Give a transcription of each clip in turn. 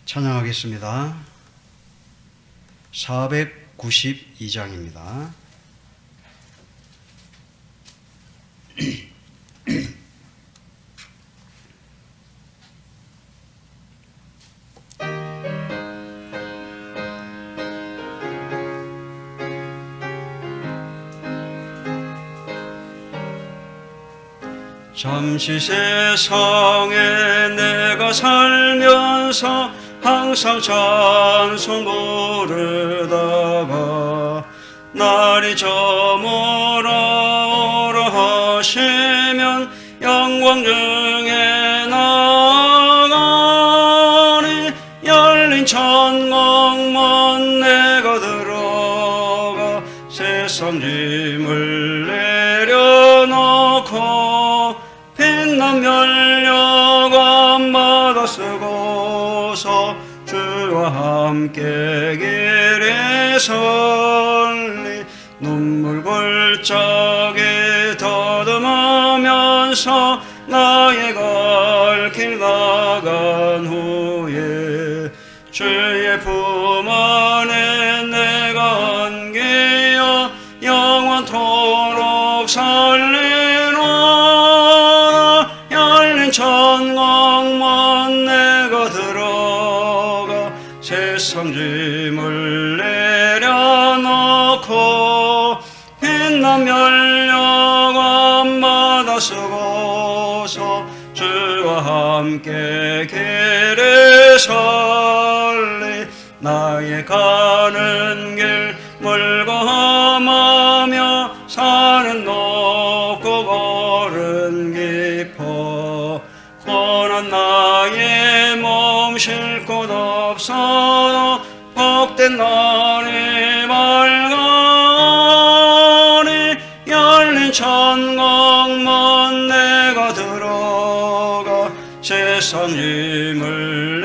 찬양하겠습니다. 492장입니다. 잠시 세상에 내가 살면서 항상 찬송 부르다가 날이 저물어 오라 하시면 영광 중에 나가니 열린 천국문 내가 들어가 세상 짐을 내려놓고 빛난 면류관마다 쓰고서 주와 함께 길에 설리 눈물 골짜기 더듬으면서 나의 갈 길 나간 후에 주의 품 안에 내가 안기어 영원토록 살리라. 열린 천국문 내가 들어가 세상 짐을 내려놓고 빛난 면류관마다 쓰고서 주와 함께 길에 설리 나의 가는 길 물거하며 산은 높고 걸은 깊어 고난 나의 몸 쉴 곳 없어 복된 날이 밝으니 열린 천국문 내가 들어가 세상 짐을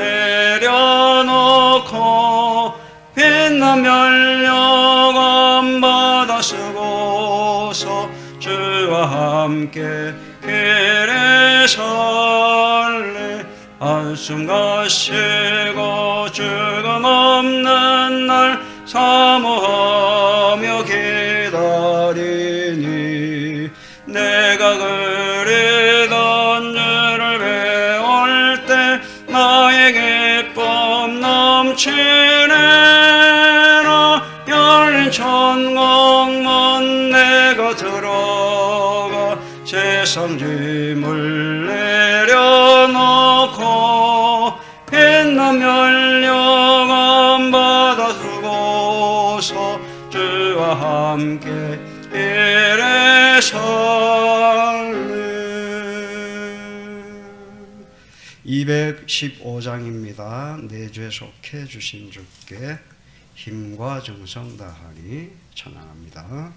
내려놓고 빛난 면류관마다 쓰고서 주와 함께 길에 설리 한숨 가시고 죽음 없는 날 사모하며 기다리니 내가 그리던 주를 배울 때 나의 기쁨 넘치리라. 열린 천국문 내가 들어가 세상 짐을 내려놓고 빛난 면류관마다 두고서 주와 함께 길에 설리. 215장입니다. 내 죄 속해 주신 주께 힘과 정성 다하니 찬양합니다.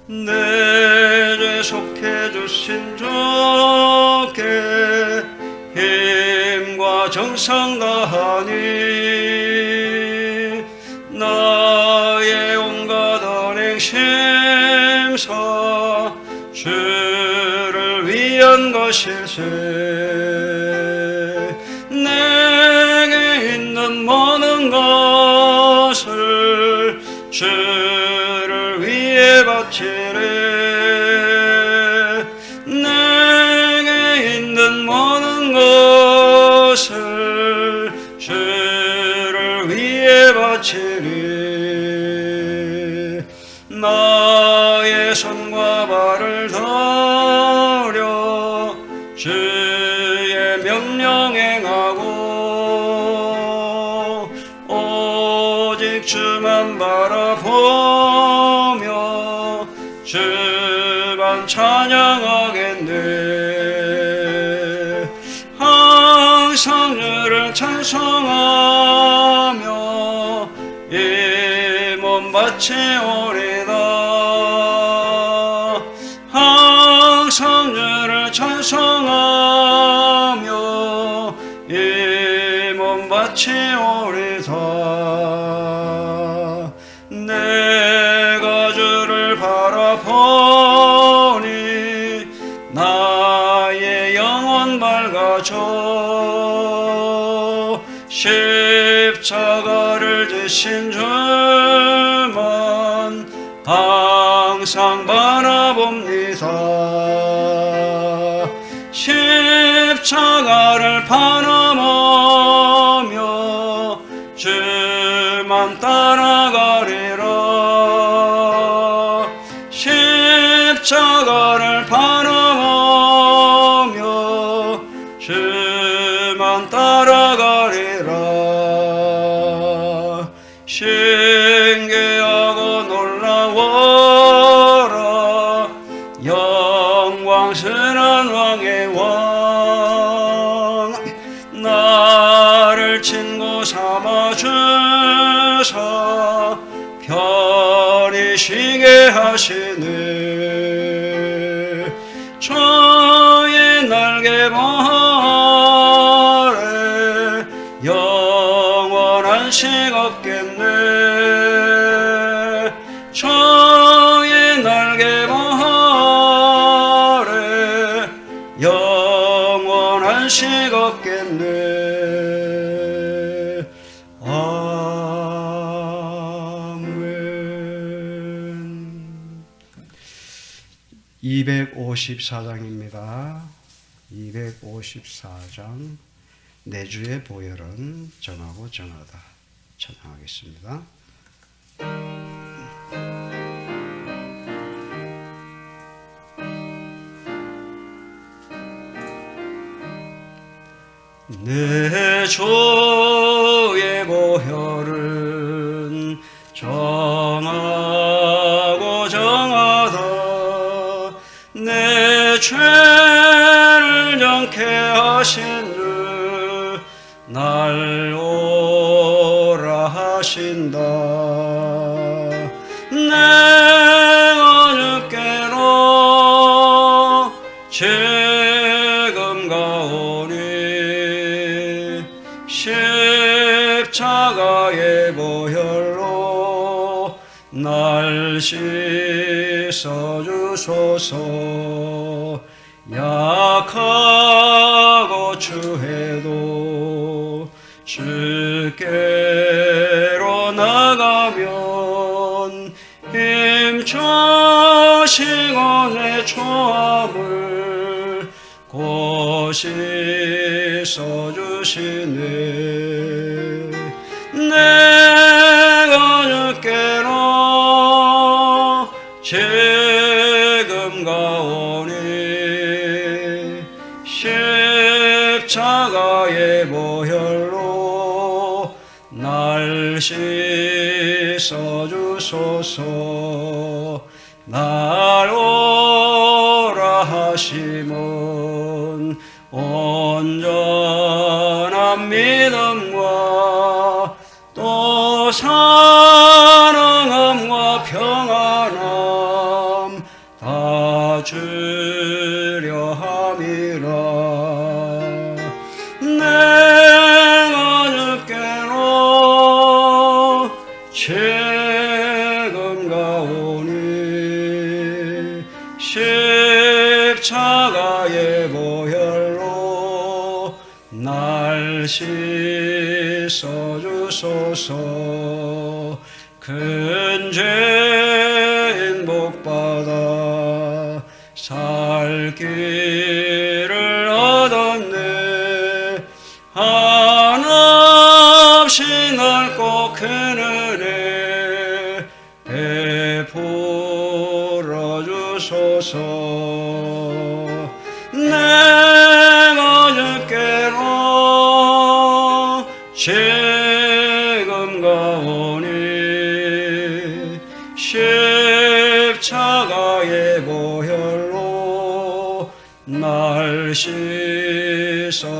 내 죄 속해 주신 주께 힘과 정성 다하니 나의 온갖 언행 심사 주를 위한 것일세. 내게 있는 모든 것을 주를 위해 바치리. 내게 있는 모든 것을 주를 위해 바치리. 나의 손과 발을 들여 주의 명령 행하고 오직 주만 바라보며 주만 찬양하겠네. 항상 주를 찬송하며 이 몸 바치오리다. 항상 주를 찬송하며 이 몸 바치오리다. 내 십자가를 지신 줄만 항상 바라봅니다. 십자가를 바라보며 주만 따라가리라. 십자가를 바라보며 주만 따라가리라. 신기하고 놀라워라. 영광스러운 왕의 왕, 나를 친구 삼아주사 편히 쉬게 하시네. 저의 날개 아래 영원한 식 없겠네. 저의 날개 아래 영원한 식 없겠네. 아멘. 254장입니다. 254장 내 주의 보혈은 정하고 정하다. 찬양하겠습니다. 내 주의 보혈은 정하고 정하다. 내 죄를 정케 하신 주 날 오라 하신다. 내가 주께로 지금 가오니 십자가의 보혈로 날 씻어주소서. 약하고 추해도 주께로 나가면 힘주시고 내 초함을 곧 씻어주시네. 내가 주께로 지금 가오니 십자가의 보혈로 날 씻어주소서. 날 오라 하심은 온전한 믿음과 또 사랑함과 평안함 다 주려 함이라. 내가 주께로 지금 가오니 십자가의 보혈로 날 씻어주소서. 큰 죄인 복받아 살 길을 얻었네. 한없이 넓고 큰 은혜 베풀어 주소서. 내가 주께로 지금 가오니 십자가의 보혈로 날 씻어주소서.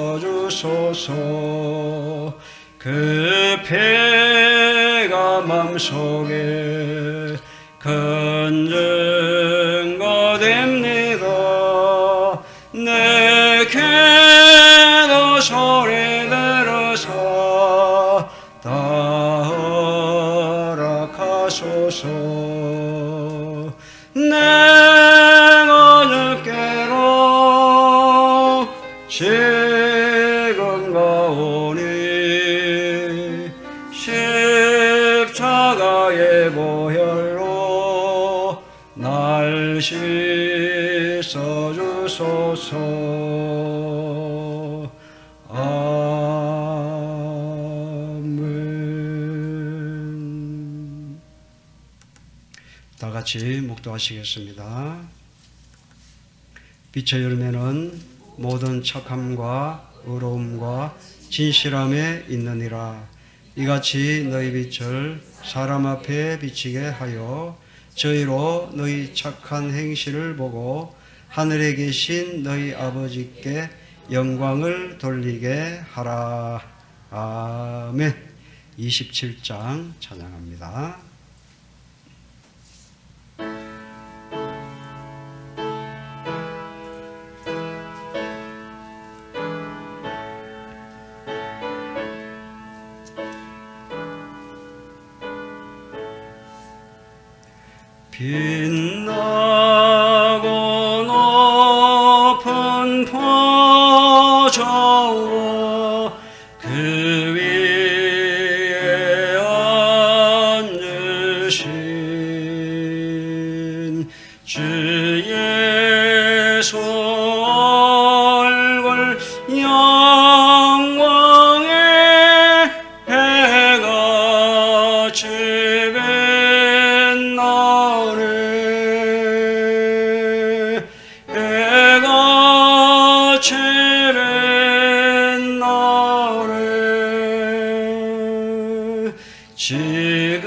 그 피가 맘속에 큰 증거 됩니다. 내 기도 소리 들으사 다 허락하소서. 내가 주께로 지금 가오니 십자가의 보혈로 날 씻어주소서. 아멘. 다 같이 묵도하시겠습니다. 빛의 열매는 모든 착함과 의로움과 진실함에 있느니라. 이같이 너희 빛을 사람 앞에 비치게 하여 저희로 너희 착한 행실을 보고 하늘에 계신 너희 아버지께 영광을 돌리게 하라. 아멘. 27장 찬양합니다. 빛나고 높은 보좌와 그 위에 앉으신 주 예수 얼굴 영광의 해가 지극히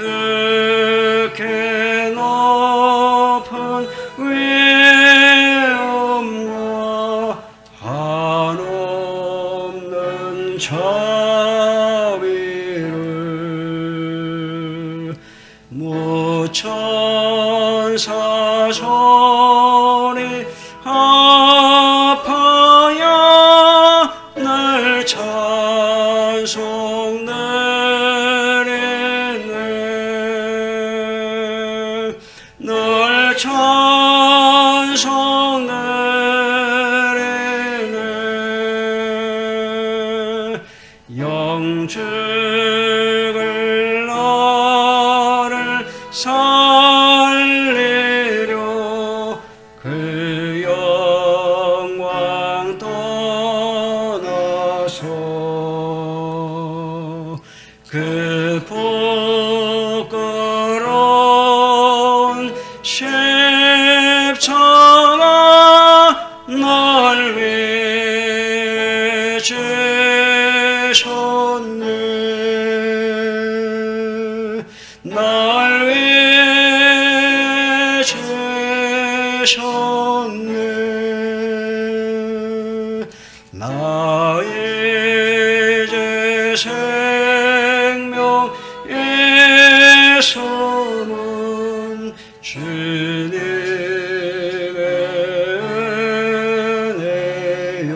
높은 위엄과 한없는 자비를 무천사 소리 합하여 날 찬송 널 찬송 드리네. 영죽을 너를 살리려 그 영광 떠나서 그 부끄러운 십자가 날 위해 지셨네. 날 위해 지셨네. 나 이제 생명 예수는 주님의 은혜요.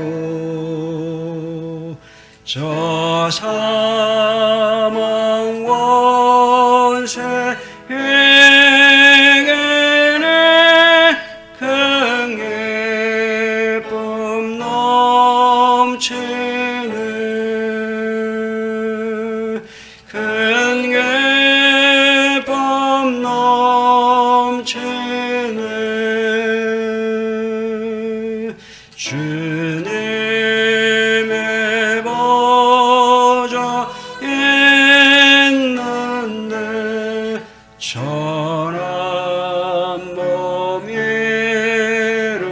저 사망 원세에게는 큰 기쁨 넘치네. 큰 기쁨 넘치네. 주님의 보좌 있는데 천한 몸 이르러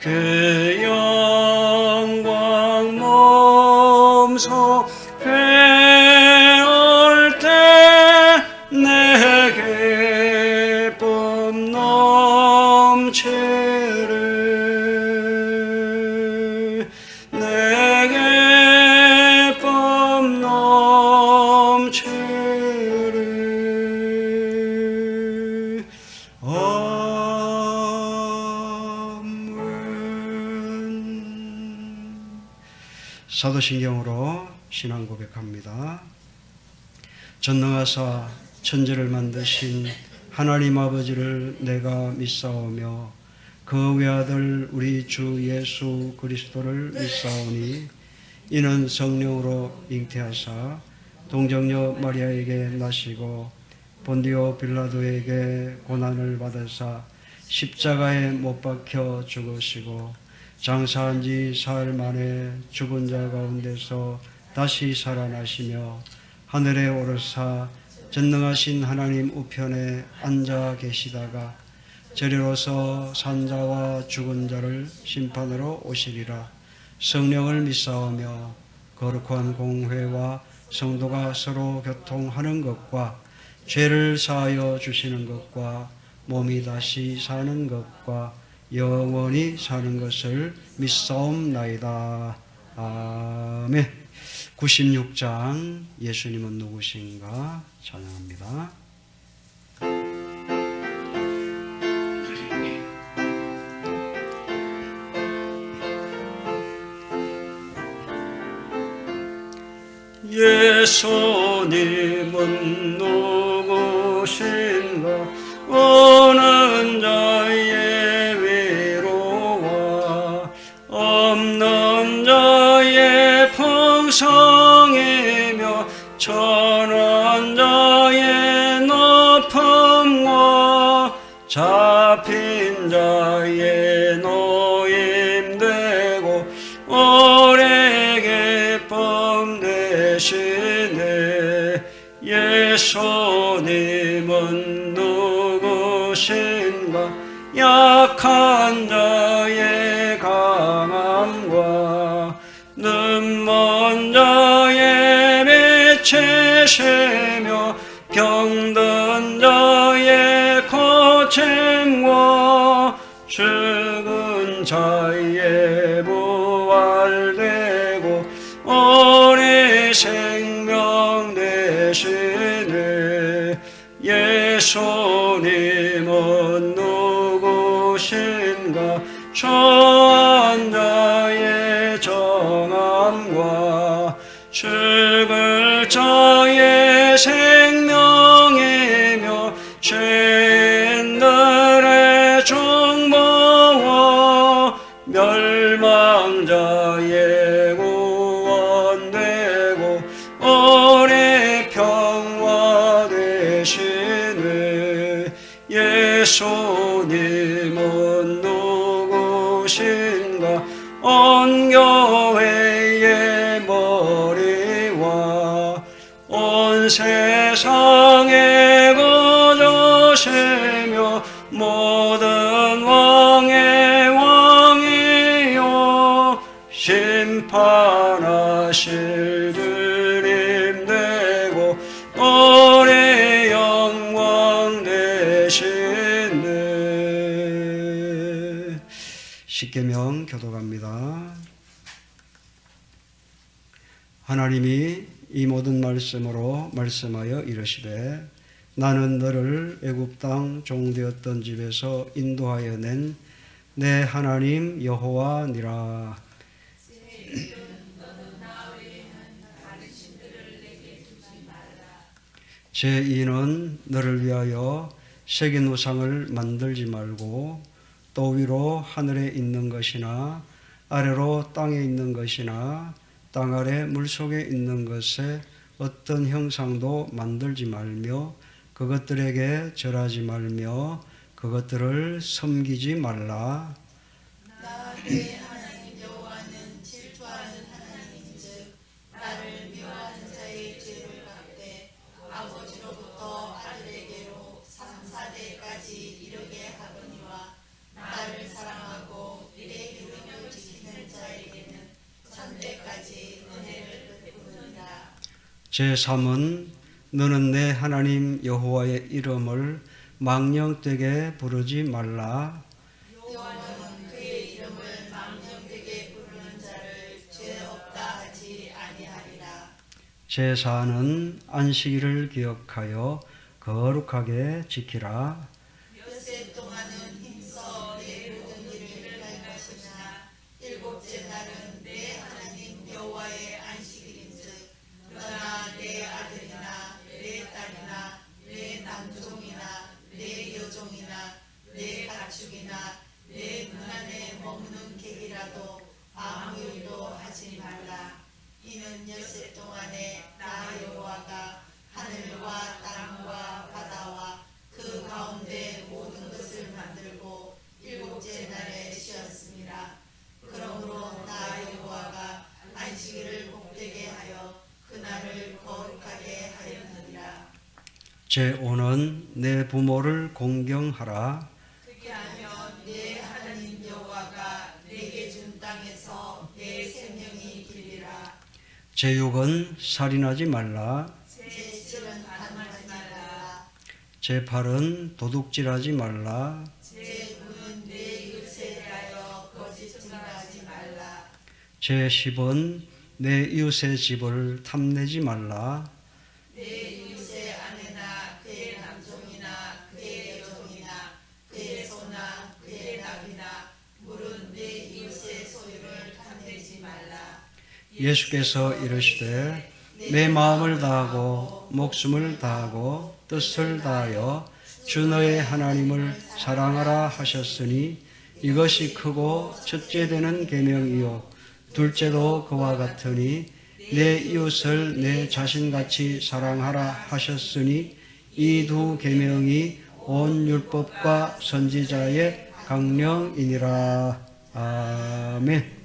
그 영광 몸소 배울 때 내 기쁨 넘치리. 내 기쁨 넘치리. 아멘. 사도신경으로 신앙 고백합니다. 전능하사 천지를 만드신 하나님 아버지를 내가 믿사오며 그 외아들 우리 주 예수 그리스도를 믿사오니 이는 성령으로 잉태하사 동정녀 마리아에게 나시고 본디오 빌라도에게 고난을 받으사 십자가에 못 박혀 죽으시고 장사한 지 사흘 만에 죽은 자 가운데서 다시 살아나시며 하늘에 오르사 전능하신 하나님 우편에 앉아 계시다가 저리로서 산자와 죽은 자를 심판으로 오시리라. 성령을 믿사오며 거룩한 공회와 성도가 서로 교통하는 것과 죄를 사하여 주시는 것과 몸이 다시 사는 것과 영원히 사는 것을 믿사옵나이다. 아멘. 96장 예수님은 누구신가 찬양합니다. 예수님은 누구신가 오는 자의 위로와 없는 자의 풍성이며 천한 자의 높음과 잡힌 자의 노임되고 오래 기쁨 되시네. 예수님은 누구신가 약한 자의 강함과 눈먼 자의 빛이시며 병든 자의 고침과 죽은 자의 부활되고 오래 생명 되시네. 예수님은 누구신가 초한 자의 정함과 죽을 자의 생명이며 죄인들의 중보와 멸망자의 구원되고 오래 평화되시네. 예수님은 누구신가 온 교회의 머리와 온 세상의 구주시며 모든 왕의 왕이요 심판하실 주님 되고 오래 영광 되시네. 십계명 교독합니다. 하나님이 이 모든 말씀으로 말씀하여 이르시되 나는 너를 애굽 땅 종되었던 집에서 인도하여 낸 내 하나님 여호와니라. 제2는 너를 위하여 새긴 우상을 만들지 말고 또 위로 하늘에 있는 것이나 아래로 땅에 있는 것이나 땅 아래 물속에 있는 것에 어떤 형상도 만들지 말며 그것들에게 절하지 말며 그것들을 섬기지 말라. 나 내 하나님 여호와는 질투하는 하나님인즉 나를 미워하는 자의 죄를 갚되 아버지로부터 아들에게로 3-4대까지 이르게 하거니와 나를 사랑하고 이의 계명을 지키는 자에게는 1000대까지 은혜를 베푸느니라. 제3은 너는 내 하나님 여호와의 이름을 망령되게 부르지 말라. 여호와는 그의 이름을 망령되게 부르는 자를 죄 없다 하지 아니하리라. 제4는 안식일을 기억하여 거룩하게 지키라. 엿새 동안은 힘써 내 모든 일을 할 것이나 일곱째 날은 내 하나님 여호와의 안식일인즉 너나 내 아들이나 내 딸이나 내 남종이나 내 여종이나 내 가축이나 내 문 안에 머무는 객이라도 아무 일도 하지 말라. 하늘과 땅과 바다와 그 가운데 모든 것을 만들고 일곱째 날에 쉬었습니다. 그러므로 나 여호와가 안식일을 복되게 하여 그날을 거룩하게 하였느니라. 제5는 내 부모를 공경하라. 그렇게 하면 내 하나님 여호와가 내게 준 땅에서 내 생명이 길리라. 제6은 살인하지 말라. 제7은 간음하지 말라. 제8은 도둑질하지 말라. 제9는 내 이웃에 대하여 거짓 증거하지 말라. 제10은 내 이웃의 집을 탐내지 말라. 내 이웃의 아내나 그의 남종이나 그의 여종이나 그의 소나 그의 낙이나 물은 내 이웃의 소유를 탐내지 말라. 예수께서 이르시되 내 마음을 다하고 목숨을 다하고 뜻을 다하여 주 너의 하나님을 사랑하라 하셨으니 이것이 크고 첫째 되는 계명이요 둘째도 그와 같으니 내 이웃을 내 자신같이 사랑하라 하셨으니 이 두 계명이 온 율법과 선지자의 강령이니라. 아멘.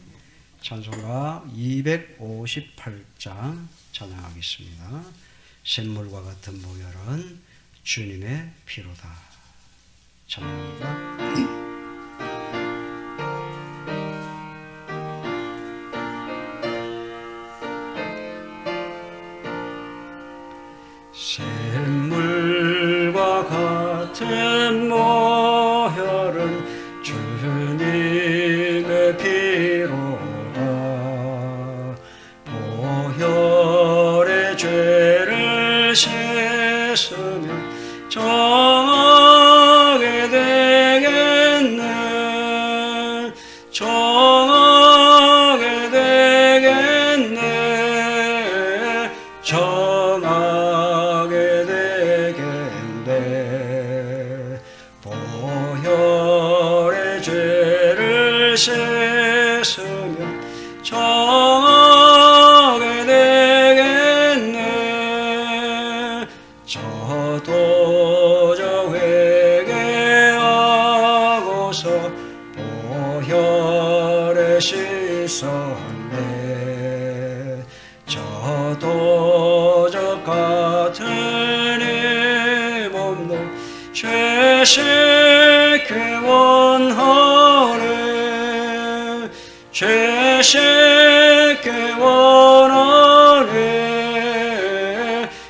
찬송가 258장 찬양하겠습니다. 샘물과 같은 보혈은 주님의 피로다. 찬양합니다. 샘물과 같은 보혈은 주님의 피로다. 보혈의 죄를 씻으면 정하게 되겠네. 정하게 되겠네. 정하게 되겠네. 보혈의 죄를 씻으면 정하게 되겠네. 저도 저 회개하고서 보혈에 씻었네. 저도 저 같은 이 몸도 죄식기 원하네. 죄식기 원하네.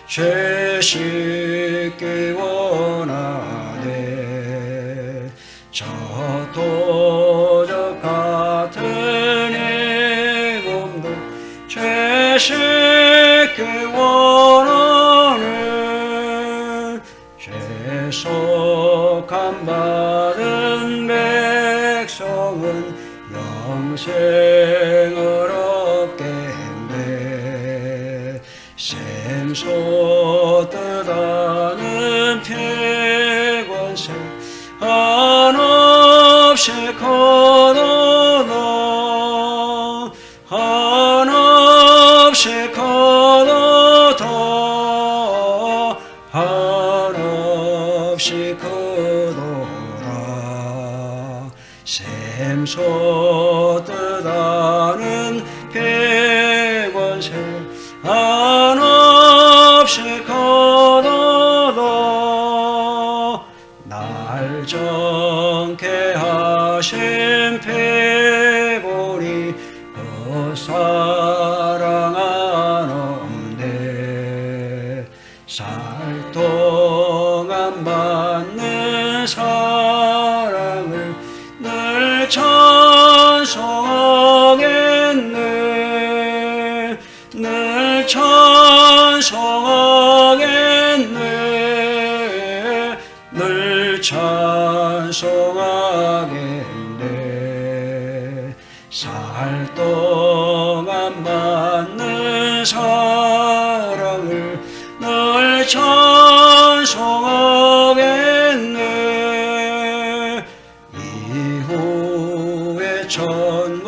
죄식기 원하네. 저도 저 같은 이 몸도 죄식기 원하네. 죄속함 받은 백성은 영생을 얻겠네. 샘솟듯 하는 피권세 한없이 커도다. 한없이 커도다. 한없이 크도다. 샘솟듯 하는 피권세 한없이 커도다. 날 정케 하신 피보니 그 사랑 한없네. 살 동안 받는 사랑을 늘 찬송하겠네. 늘 찬송하겠네. 늘 찬송하겠네. 살 동안 받는 사랑을 늘 찬송하겠네. 이후에 천국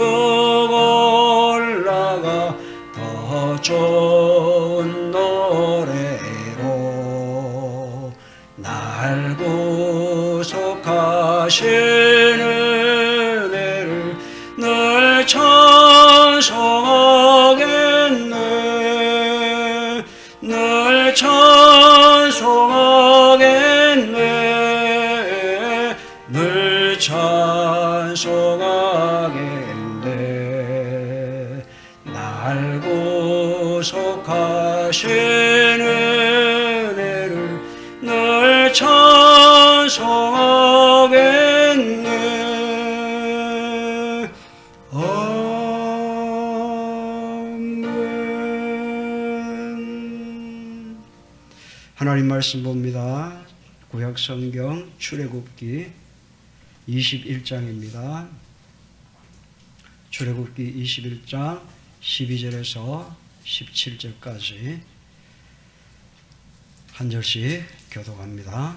올라가 더 좋은 노래로 은혜를 늘 찬송하겠네. 늘 찬송하겠네. 늘 찬송하겠네. 날 구속하신 은혜를 늘 찬송하겠네. 아멘. 하나님 말씀 봅니다. 구약 성경 출애굽기 21장입니다. 출애굽기 21장 12절에서 17절까지 한 절씩 교독합니다.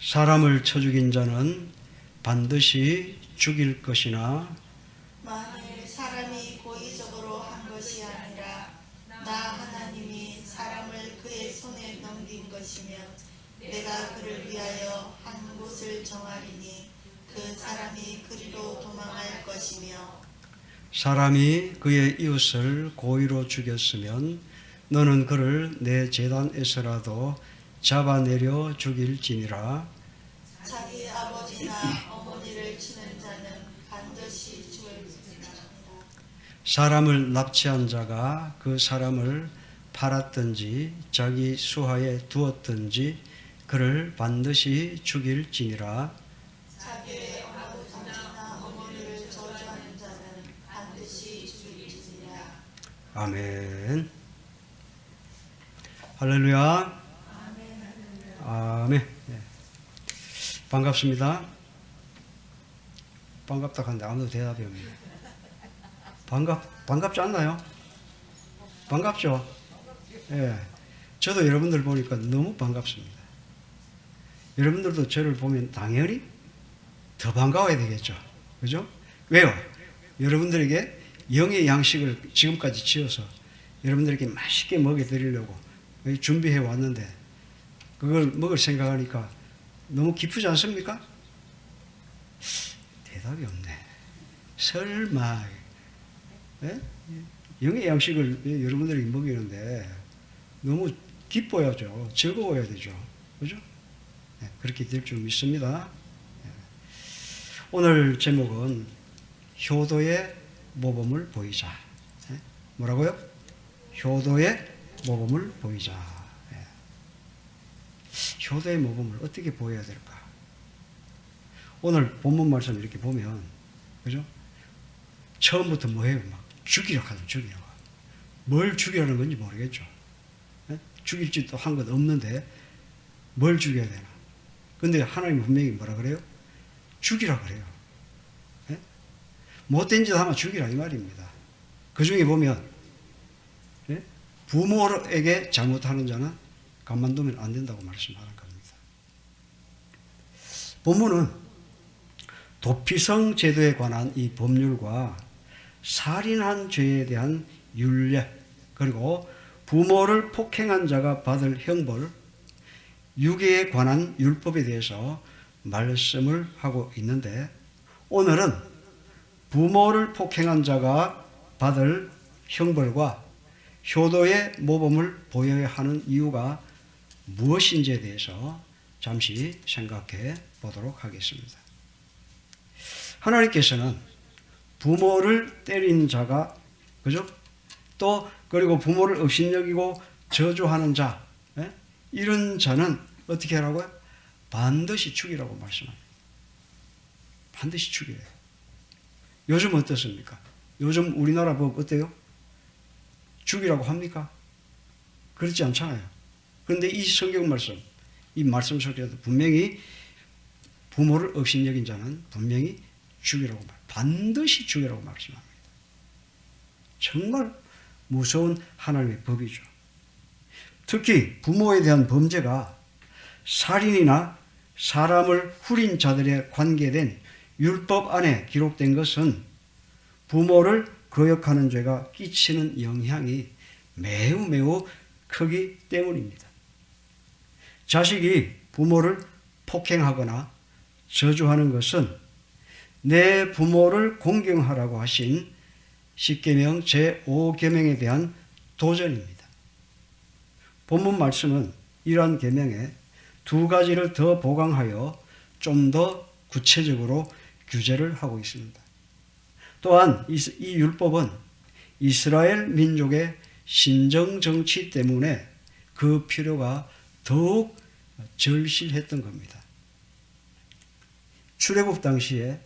사람을 쳐 죽인 자는 반드시 죽일 것이나 만일 사람이 고의적으로 한 것이 아니라 나 하나님이 사람을 그의 손에 넘긴 것이면 내가 그를 위하여 한 곳을 정하리니 그 사람이 그리로 도망할 것이며 사람이 그의 이웃을 고의로 죽였으면 너는 그를 내 제단에서라도 잡아내려 죽일지니라. 자기 아버지나 어머니를 치는 자는 반드시 죽을지니라. 사람을 납치한 자가 그 사람을 팔았든지 자기 수하에 두었든지 그를 반드시 죽일지니라. 자기의 아버지나 어머니를 저주하는 자는 반드시 죽일지니라. 아멘. 할렐루야. 아멘. 네. 반갑습니다. 반갑다 하는데 아무도 대답이 없네요. 반갑지 않나요? 반갑죠? 예. 저도 여러분들 보니까 너무 반갑습니다. 여러분들도 저를 보면 당연히 더 반가워야 되겠죠. 그죠? 왜요? 여러분들에게 영의 양식을 지금까지 지어서 여러분들에게 맛있게 먹여드리려고 준비해 왔는데 그걸 먹을 생각하니까 너무 기쁘지 않습니까? 대답이 없네. 설마 예? 영의 양식을 여러분들에게 먹이는데 너무 기뻐야죠. 즐거워야 되죠. 그죠? 네, 그렇게 될 줄 믿습니다. 네. 오늘 제목은 효도의 모범을 보이자. 네? 뭐라고요? 효도의 모범을 보이자. 네. 효도의 모범을 어떻게 보여야 될까? 오늘 본문 말씀 이렇게 보면, 그죠? 처음부터 뭐예요? 막 죽이려 하죠, 죽이려. 뭘 죽이려는 건지 모르겠죠. 네? 죽일 짓도 한 것 없는데 뭘 죽여야 되나? 근데 하나님은 분명히 뭐라 그래요? 죽이라 그래요. 네? 못된 짓 하면 죽이라 이 말입니다. 그 중에 보면 네? 부모에게 잘못하는 자는 가만두면 안 된다고 말씀하는 겁니다. 본문은 도피성 제도에 관한 이 법률과 살인한 죄에 대한 율례, 그리고 부모를 폭행한 자가 받을 형벌, 유괴에 관한 율법에 대해서 말씀을 하고 있는데, 오늘은 부모를 폭행한 자가 받을 형벌과 효도의 모범을 보여야 하는 이유가 무엇인지에 대해서 잠시 생각해 보도록 하겠습니다. 하나님께서는 부모를 때린 자가, 그죠? 또 그리고 부모를 업신여기고 저주하는 자, 예? 이런 자는 어떻게 하라고요? 반드시 죽이라고 말씀합니다. 반드시 죽여야 해요. 요즘 어떻습니까? 요즘 우리나라 법 어때요? 죽이라고 합니까? 그렇지 않잖아요. 그런데 이 성경 말씀, 이 말씀 속에도 분명히 부모를 업신여긴 자는 분명히 죽이라고 반드시 죽이라고 말씀합니다. 정말 무서운 하나님의 법이죠. 특히 부모에 대한 범죄가 살인이나 사람을 후린 자들에 관계된 율법 안에 기록된 것은 부모를 거역하는 죄가 끼치는 영향이 매우 크기 때문입니다. 자식이 부모를 폭행하거나 저주하는 것은 내 부모를 공경하라고 하신 십계명 제5계명에 대한 도전입니다. 본문 말씀은 이러한 계명에 두 가지를 더 보강하여 좀 더 구체적으로 규제를 하고 있습니다. 또한 이 율법은 이스라엘 민족의 신정 정치 때문에 그 필요가 더욱 절실했던 겁니다. 출애굽 당시에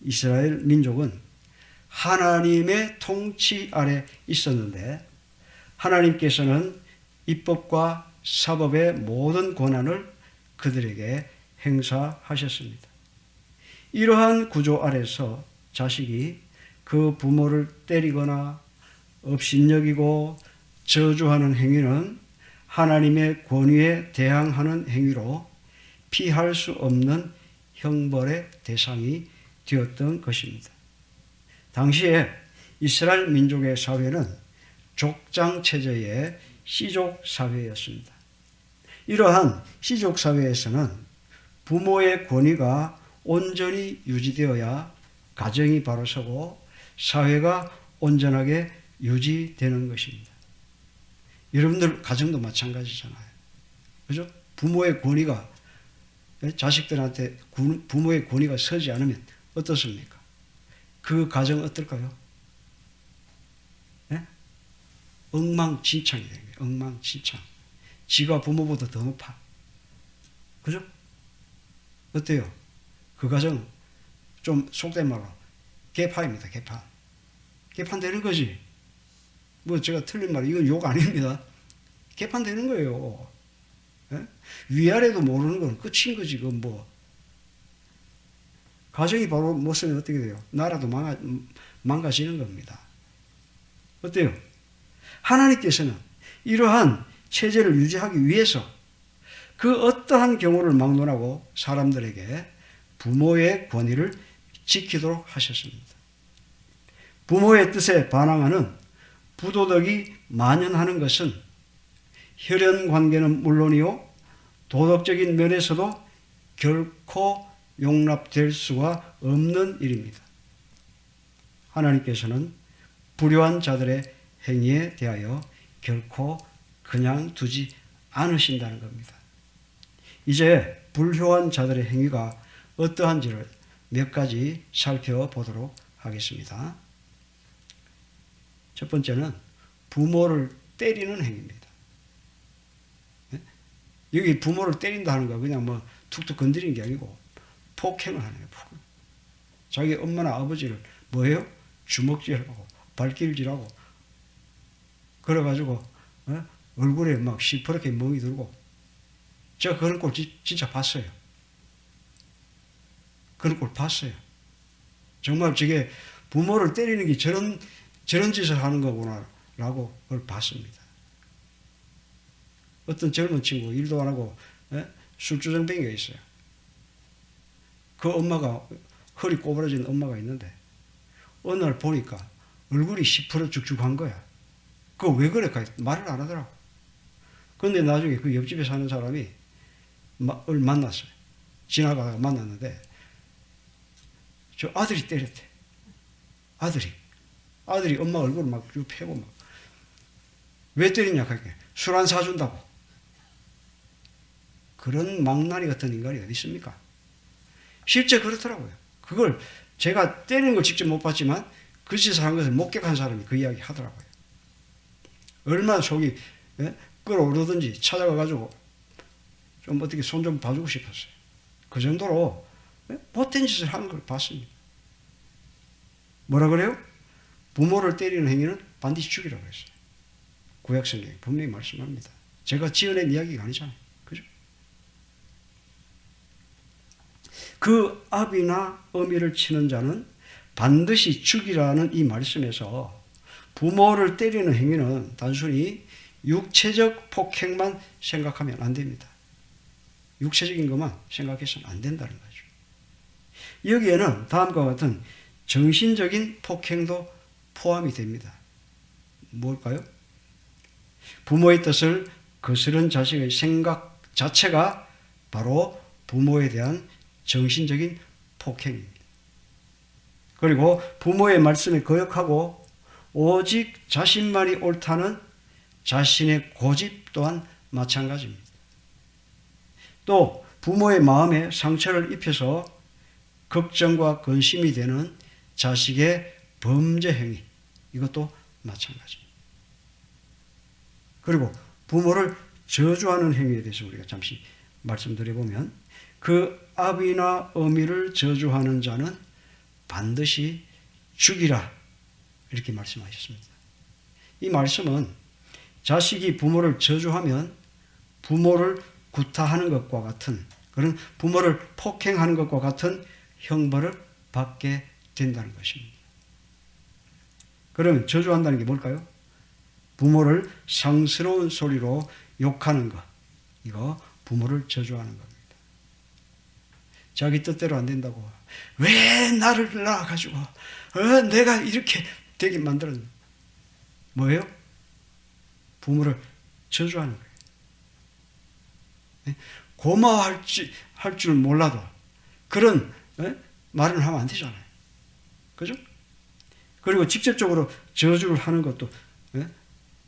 이스라엘 민족은 하나님의 통치 아래 있었는데 하나님께서는 입법과 사법의 모든 권한을 그들에게 행사하셨습니다. 이러한 구조 아래서 자식이 그 부모를 때리거나 업신여기고 저주하는 행위는 하나님의 권위에 대항하는 행위로 피할 수 없는 형벌의 대상이 되었던 것입니다. 당시에 이스라엘 민족의 사회는 족장 체제의 씨족 사회였습니다. 이러한 씨족 사회에서는 부모의 권위가 온전히 유지되어야 가정이 바로 서고 사회가 온전하게 유지되는 것입니다. 여러분들 가정도 마찬가지잖아요. 그죠? 부모의 권위가 자식들한테 부모의 권위가 서지 않으면 어떻습니까? 그 가정 어떨까요? 네? 엉망진창이 되는 거예요. 엉망진창. 지가 부모보다 더 높아. 그죠? 어때요? 그 가정 좀 속된 말로 개파입니다. 개파. 개판 되는 거지. 뭐 제가 틀린 말, 이건 욕 아닙니다. 개판 되는 거예요. 예? 위아래도 모르는 건 끝인 거지. 그건 뭐. 가정이 바로 못 쓰면 어떻게 돼요? 나라도 망가지는 겁니다. 어때요? 하나님께서는 이러한 체제를 유지하기 위해서 그 어떠한 경우를 막론하고 사람들에게 부모의 권위를 지키도록 하셨습니다. 부모의 뜻에 반항하는 부도덕이 만연하는 것은 혈연 관계는 물론이요 도덕적인 면에서도 결코 용납될 수가 없는 일입니다. 하나님께서는 불효한 자들의 행위에 대하여 결코 그냥 두지 않으신다는 겁니다. 이제 불효한 자들의 행위가 어떠한지를 몇 가지 살펴보도록 하겠습니다. 첫 번째는 부모를 때리는 행위입니다. 여기 부모를 때린다는 거 그냥 뭐 툭툭 건드리는 게 아니고 폭행을 하는 거예요. 자기 엄마나 아버지를 뭐예요? 주먹질하고 발길질하고 그래가지고 얼굴에 막 시퍼렇게 멍이 들고 제가 그런 꼴 진짜 봤어요. 그런 꼴 봤어요. 정말 저게 부모를 때리는 게 저런 짓을 하는 거구나라고 그걸 봤습니다. 어떤 젊은 친구 일도 안 하고 술주정뱅이가 있어요. 그 엄마가 허리 꼬부라진 엄마가 있는데 어느 날 보니까 얼굴이 시퍼러 죽죽한 거야. 그거 왜 그래? 말을 안 하더라고. 그런데 나중에 그 옆집에 사는 사람이 만났어요. 지나가다가 만났는데 저 아들이 때렸대. 아들이 엄마 얼굴을 막 쭉 패고 막 왜 때리냐 하니까 술 안 사준다고. 그런 망나니 같은 인간이 어디 있습니까? 실제 그렇더라고요. 그걸 제가 때리는 걸 직접 못 봤지만 그 짓을 한 것을 목격한 사람이 그 이야기 하더라고요. 얼마나 속이 끓어오르든지 찾아가가지고 좀 어떻게 손 좀 봐주고 싶었어요. 그 정도로 못된 짓을 하는 걸 봤습니다. 뭐라 그래요? 부모를 때리는 행위는 반드시 죽이라고 했어요. 구약성경에 분명히 말씀합니다. 제가 지어낸 이야기가 아니잖아요. 그죠? 그 아비나 어미를 치는 자는 반드시 죽이라는 이 말씀에서 부모를 때리는 행위는 단순히 육체적 폭행만 생각하면 안 됩니다. 육체적인 것만 생각해서는 안 된다는 거죠. 여기에는 다음과 같은 정신적인 폭행도 포함이 됩니다. 뭘까요? 부모의 뜻을 거스른 자식의 생각 자체가 바로 부모에 대한 정신적인 폭행입니다. 그리고 부모의 말씀에 거역하고 오직 자신만이 옳다는 자신의 고집 또한 마찬가지입니다. 또 부모의 마음에 상처를 입혀서 걱정과 근심이 되는 자식의 범죄 행위, 이것도 마찬가지입니다. 그리고 부모를 저주하는 행위에 대해서 우리가 잠시 말씀드려보면, 그 아비나 어미를 저주하는 자는 반드시 죽이라, 이렇게 말씀하셨습니다. 이 말씀은 자식이 부모를 저주하면 부모를 구타하는 것과 같은, 그런 부모를 폭행하는 것과 같은 형벌을 받게 된다는 것입니다. 그러면 저주한다는 게 뭘까요? 부모를 상스러운 소리로 욕하는 것, 이거 부모를 저주하는 겁니다. 자기 뜻대로 안 된다고, 왜 나를 낳아가지고 내가 이렇게 되게 만들었냐. 뭐예요? 부모를 저주하는 거예요. 고마워할 줄 몰라도 그런 말을 하면 안 되잖아요. 그죠? 그리고 직접적으로 저주를 하는 것도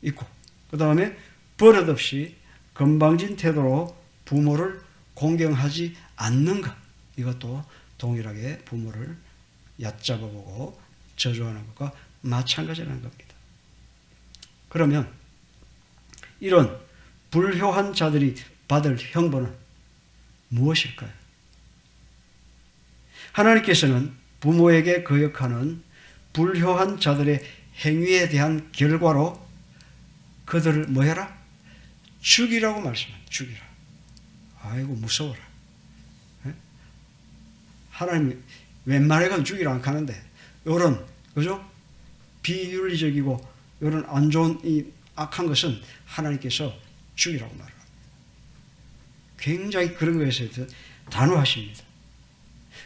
있고, 그 다음에 버릇없이 건방진 태도로 부모를 공경하지 않는 것, 이것도 동일하게 부모를 얕잡아보고 저주하는 것과 마찬가지라는 겁니다. 그러면 이런 불효한 자들이 받을 형벌은 무엇일까요? 하나님께서는 부모에게 거역하는 불효한 자들의 행위에 대한 결과로 그들을 뭐 해라? 죽이라고 말씀합니다. 죽이라. 아이고 무서워라. 하나님이 웬만해서는 죽이라 안 하는데, 이런, 그죠? 비윤리적이고 이런 안 좋은 이 악한 것은 하나님께서 죽이라고 말합니다. 굉장히 그런 것에 대해서 단호하십니다.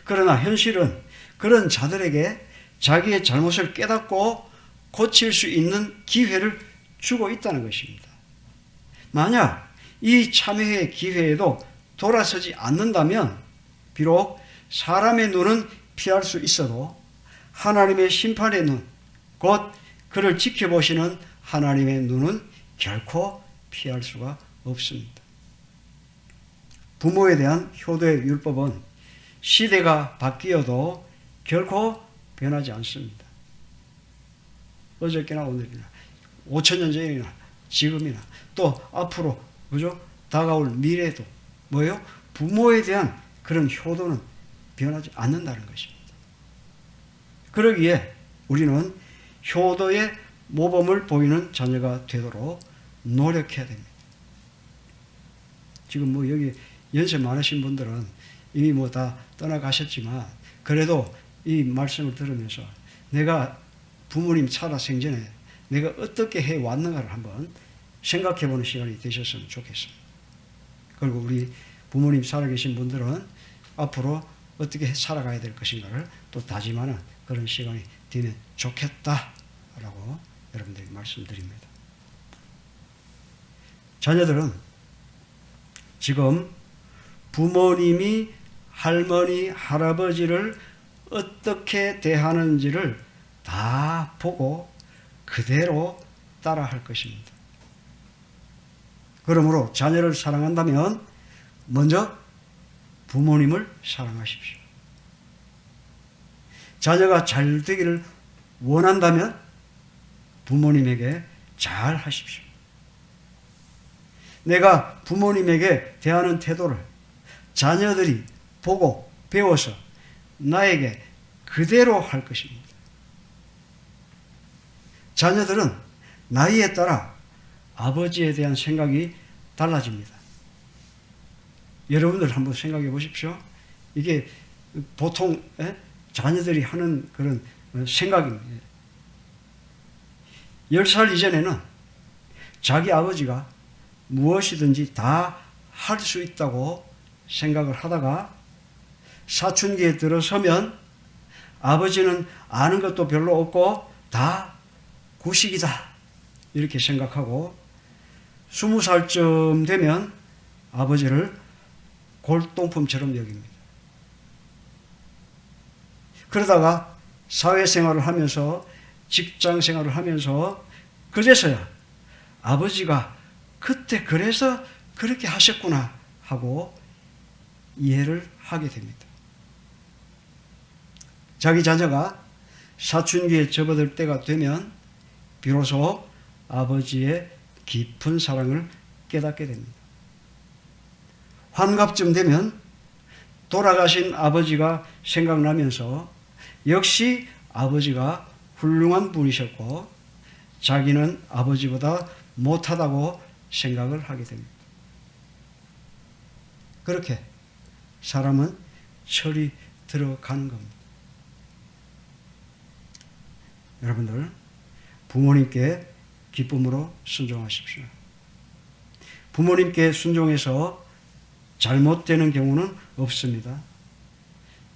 그러나 현실은 그런 자들에게 자기의 잘못을 깨닫고 고칠 수 있는 기회를 주고 있다는 것입니다. 만약 이 참회의 기회에도 돌아서지 않는다면 비록 사람의 눈은 피할 수 있어도 하나님의 심판의 눈, 곧 그를 지켜보시는 하나님의 눈은 결코 피할 수가 없습니다. 부모에 대한 효도의 율법은 시대가 바뀌어도 결코 변하지 않습니다. 어저께나 오늘이나 5,000년 전이나 지금이나 또 앞으로, 그죠? 다가올 미래도 뭐예요? 부모에 대한 그런 효도는 변하지 않는다는 것입니다. 그러기에 우리는 효도의 모범을 보이는 자녀가 되도록 노력해야 됩니다. 지금 뭐 여기 연세 많으신 분들은 이미 뭐 다 떠나가셨지만, 그래도 이 말씀을 들으면서 내가 부모님 살아 생전에 내가 어떻게 해왔는가를 한번 생각해보는 시간이 되셨으면 좋겠습니다. 그리고 우리 부모님 살아계신 분들은 앞으로 어떻게 살아가야 될 것인가를 또 다짐하는 그런 시간이 되면 좋겠다라고 여러분들에게 말씀드립니다. 자녀들은 지금 부모님이 할머니, 할아버지를 어떻게 대하는지를 다 보고 그대로 따라할 것입니다. 그러므로 자녀를 사랑한다면 먼저 부모님을 사랑하십시오. 자녀가 잘 되기를 원한다면 부모님에게 잘 하십시오. 내가 부모님에게 대하는 태도를 자녀들이 보고 배워서 나에게 그대로 할 것입니다. 자녀들은 나이에 따라 아버지에 대한 생각이 달라집니다. 여러분들 한번 생각해 보십시오. 이게 보통 자녀들이 하는 그런 생각입니다. 10살 이전에는 자기 아버지가 무엇이든지 다 할 수 있다고 생각을 하다가 사춘기에 들어서면 아버지는 아는 것도 별로 없고 다 구식이다 이렇게 생각하고 20살쯤 되면 아버지를 골동품처럼 여깁니다. 그러다가 사회생활을 하면서 직장생활을 하면서 그제서야 아버지가 그때 그래서 그렇게 하셨구나 하고 이해를 하게 됩니다. 자기 자녀가 사춘기에 접어들 때가 되면 비로소 아버지의 깊은 사랑을 깨닫게 됩니다. 환갑쯤 되면 돌아가신 아버지가 생각나면서 역시 아버지가 훌륭한 분이셨고 자기는 아버지보다 못하다고 생각을 하게 됩니다. 그렇게 사람은 철이 들어가는 겁니다. 여러분들, 부모님께 기쁨으로 순종하십시오. 부모님께 순종해서 잘못되는 경우는 없습니다.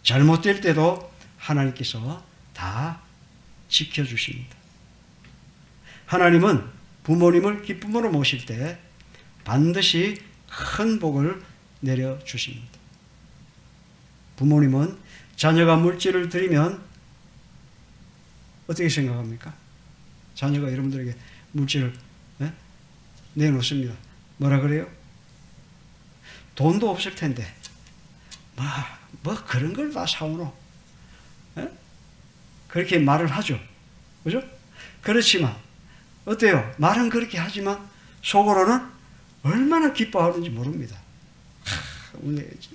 잘못될 때도 하나님께서 다 지켜주십니다. 하나님은 부모님을 기쁨으로 모실 때 반드시 큰 복을 내려주십니다. 부모님은 자녀가 물질을 드리면 어떻게 생각합니까? 자녀가 여러분들에게 물질을 내놓습니다. 뭐라 그래요? 돈도 없을 텐데 뭐 그런 걸 다 사오노? 그렇게 말을 하죠. 그죠? 그렇지만 어때요? 말은 그렇게 하지만 속으로는 얼마나 기뻐하는지 모릅니다.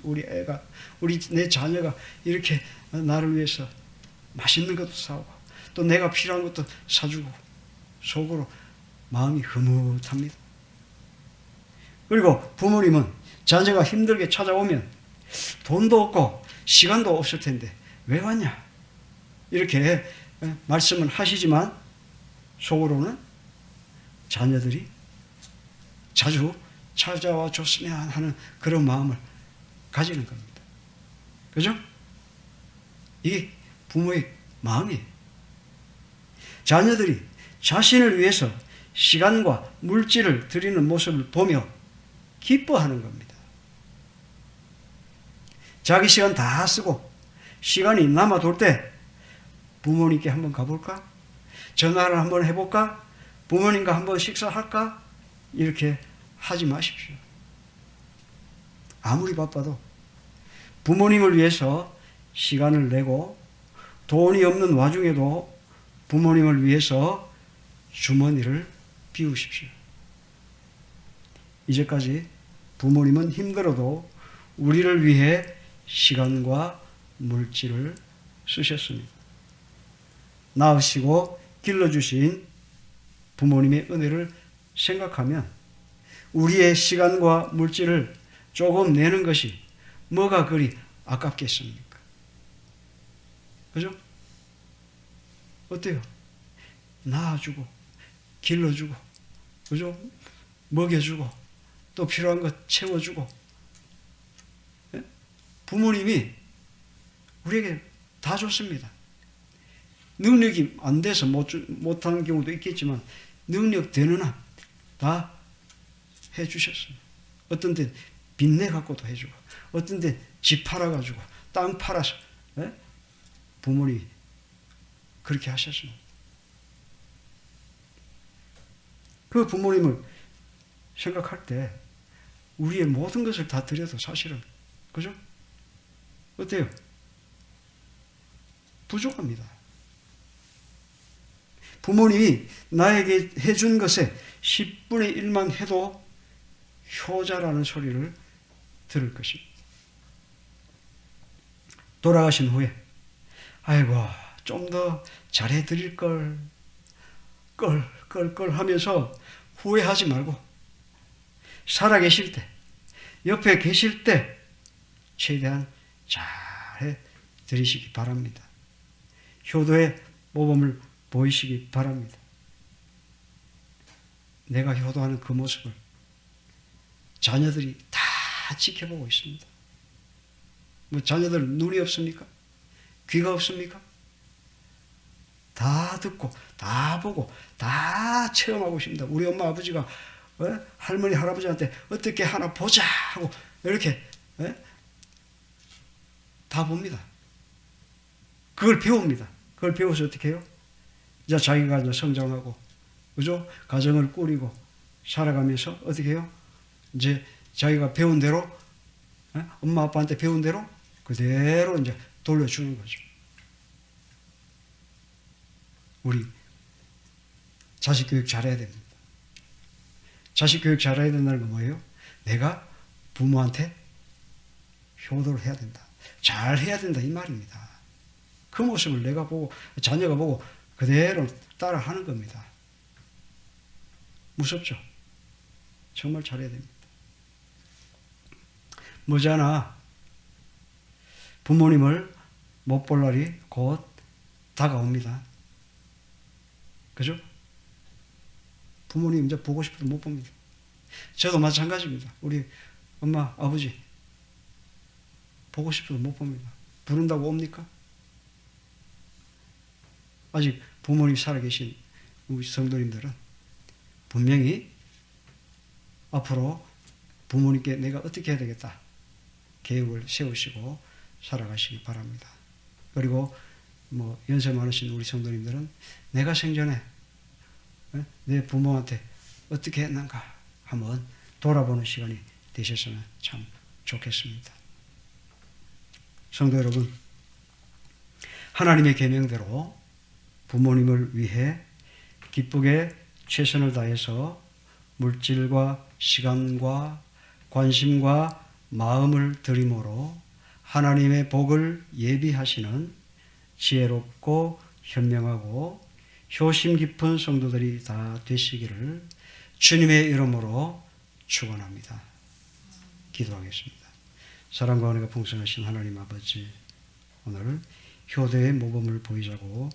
우리 애가, 내 자녀가 이렇게 나를 위해서 맛있는 것도 사오고 또 내가 필요한 것도 사주고 속으로 마음이 흐뭇합니다. 그리고 부모님은 자녀가 힘들게 찾아오면 돈도 없고 시간도 없을 텐데 왜 왔냐? 이렇게 말씀을 하시지만 속으로는 자녀들이 자주 찾아와 줬으면 하는 그런 마음을 가지는 겁니다. 그죠? 이게 부모의 마음이에요. 자녀들이 자신을 위해서 시간과 물질을 드리는 모습을 보며 기뻐하는 겁니다. 자기 시간 다 쓰고 시간이 남아돌 때 부모님께 한번 가볼까? 전화를 한번 해볼까? 부모님과 한번 식사할까? 이렇게 하지 마십시오. 아무리 바빠도 부모님을 위해서 시간을 내고 돈이 없는 와중에도 부모님을 위해서 주머니를 비우십시오. 이제까지 부모님은 힘들어도 우리를 위해 시간과 물질을 쓰셨습니다. 낳으시고 길러주신 부모님의 은혜를 생각하면 우리의 시간과 물질을 조금 내는 것이 뭐가 그리 아깝겠습니까? 그죠? 어때요? 낳아주고 길러주고 그죠? 먹여주고 또 필요한 것 채워주고 부모님이 우리에게 다 줬습니다. 능력이 안 돼서 못하는 경우도 있겠지만 능력 되는 한 다 해주셨습니다. 어떤 때 빚내 갖고도 해주고 어떤 때 집 팔아가지고 땅 팔아서 부모님이 그렇게 하셨습니다. 그 부모님을 생각할 때 우리의 모든 것을 다 드려도 사실은 그죠? 어때요? 부족합니다. 부모님이 나에게 해준 것에 10분의 1만 해도 효자라는 소리를 들을 것입니다. 돌아가신 후에 아이고 좀 더 잘해드릴 걸 하면서 후회하지 말고 살아계실 때 옆에 계실 때 최대한 잘해드리시기 바랍니다. 효도의 모범을 보이시기 바랍니다. 내가 효도하는 그 모습을 자녀들이 다 지켜보고 있습니다. 뭐 자녀들 눈이 없습니까? 귀가 없습니까? 다 듣고 다 보고 다 체험하고 있습니다. 우리 엄마 아버지가 할머니 할아버지한테 어떻게 하나 보자 하고 이렇게 다 봅니다. 그걸 배웁니다. 그걸 배워서 어떻게 해요? 이제 자기가 이제 성장하고, 그죠? 가정을 꾸리고 살아가면서 어떻게 해요? 이제 자기가 배운 대로, 엄마 아빠한테 배운 대로 그대로 이제 돌려주는 거죠. 우리 자식 교육 잘해야 됩니다. 자식 교육 잘해야 된다는 건 뭐예요? 내가 부모한테 효도를 해야 된다. 잘 해야 된다 이 말입니다. 그 모습을 내가 보고 자녀가 보고 그대로 따라 하는 겁니다. 무섭죠? 정말 잘해야 됩니다. 머지않아 부모님을 못 볼 날이 곧 다가옵니다. 그죠? 부모님 이제 보고 싶어도 못 봅니다. 저도 마찬가지입니다. 우리 엄마, 아버지 보고 싶어도 못 봅니다. 부른다고 옵니까? 아직 부모님 살아계신 우리 성도님들은 분명히 앞으로 부모님께 내가 어떻게 해야 되겠다 계획을 세우시고 살아가시기 바랍니다. 그리고 연세 많으신 우리 성도님들은 내가 생전에 내 부모한테 어떻게 했는가 한번 돌아보는 시간이 되셨으면 참 좋겠습니다. 성도 여러분, 하나님의 계명대로 부모님을 위해 기쁘게 최선을 다해서 물질과 시간과 관심과 마음을 들임으로 하나님의 복을 예비하시는 지혜롭고 현명하고 효심 깊은 성도들이 다 되시기를 주님의 이름으로 축원합니다. 기도하겠습니다. 사랑과 은혜가 풍성하신 하나님 아버지, 오늘 효도의 모범을 보이자고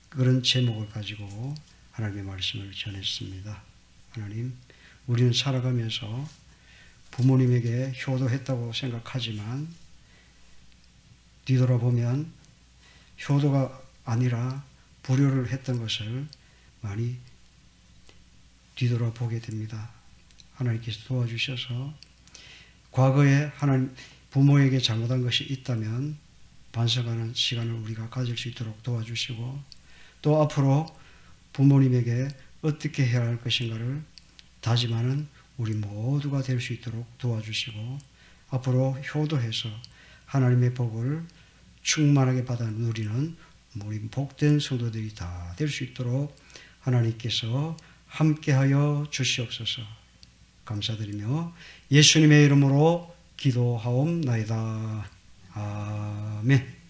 그런 제목을 가지고 하나님의 말씀을 전했습니다. 하나님, 우리는 살아가면서 부모님에게 효도했다고 생각하지만 뒤돌아보면 효도가 아니라 불효를 했던 것을 많이 뒤돌아보게 됩니다. 하나님께서 도와주셔서 과거에 하나님 부모에게 잘못한 것이 있다면 반성하는 시간을 우리가 가질 수 있도록 도와주시고, 또 앞으로 부모님에게 어떻게 해야 할 것인가를 다짐하는 우리 모두가 될 수 있도록 도와주시고, 앞으로 효도해서 하나님의 복을 충만하게 받아 누리는 우리 복된 성도들이 다 될 수 있도록 하나님께서 함께하여 주시옵소서. 감사드리며 예수님의 이름으로 기도하옵나이다. 아멘.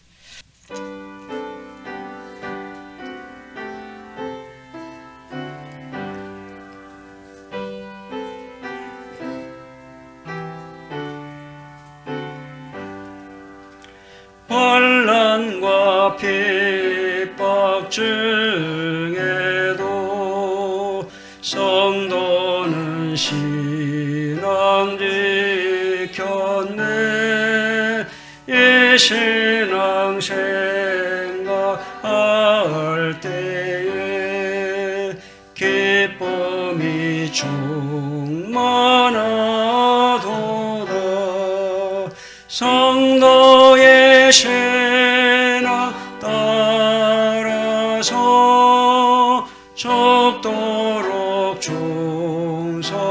환난과 핍박 중에도 성도는 신앙 지켰네. 이 신앙 생각할 때에 기쁨이 충만하도다. 성도의 신앙 따라서 죽도록 충성하겠네.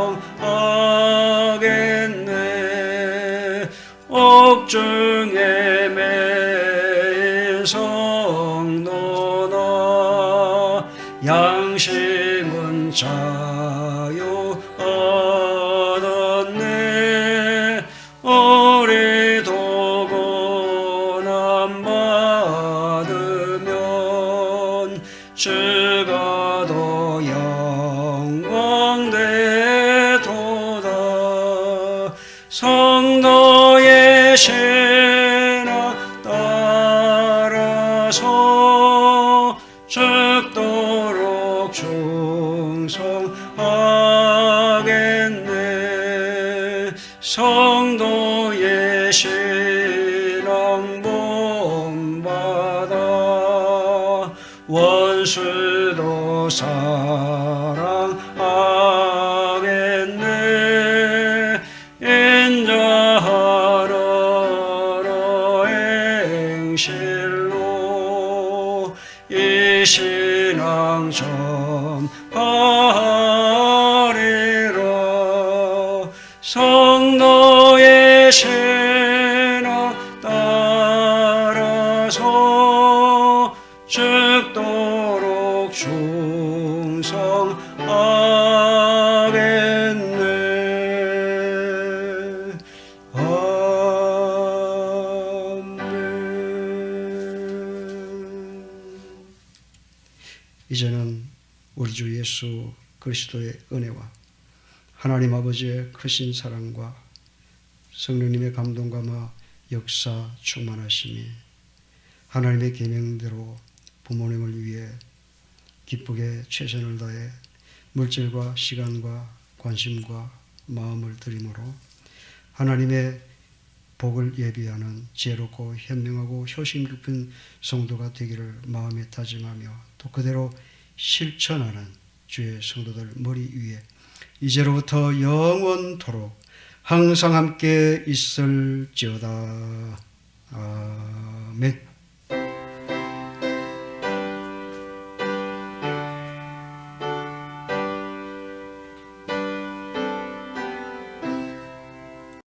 옥중에 매인 성도나 양심은 자유 얻었네. 우리도 고난 받으면 주가 더 영광되도다. 성도의 신앙 따라서 죽도록 충성하겠네. 성도의 신앙 본받아 원수도 사랑하겠네. 가리라. 성도의 신앙 따라서 죽도록 충성하겠네. 아멘. 이제는 우리 주 예수 그리스도의 은혜와 하나님 아버지의 크신 사랑과 성령님의 감동과 역사 충만하심이 하나님의 계명대로 부모님을 위해 기쁘게 최선을 다해 물질과 시간과 관심과 마음을 들임으로 하나님의 복을 예비하는 지혜롭고 현명하고 효심 깊은 성도가 되기를 마음에 다짐하며 또 그대로 실천하는 주의 성도들 머리 위에 이제로부터 영원토록 항상 함께 있을지어다. 아멘.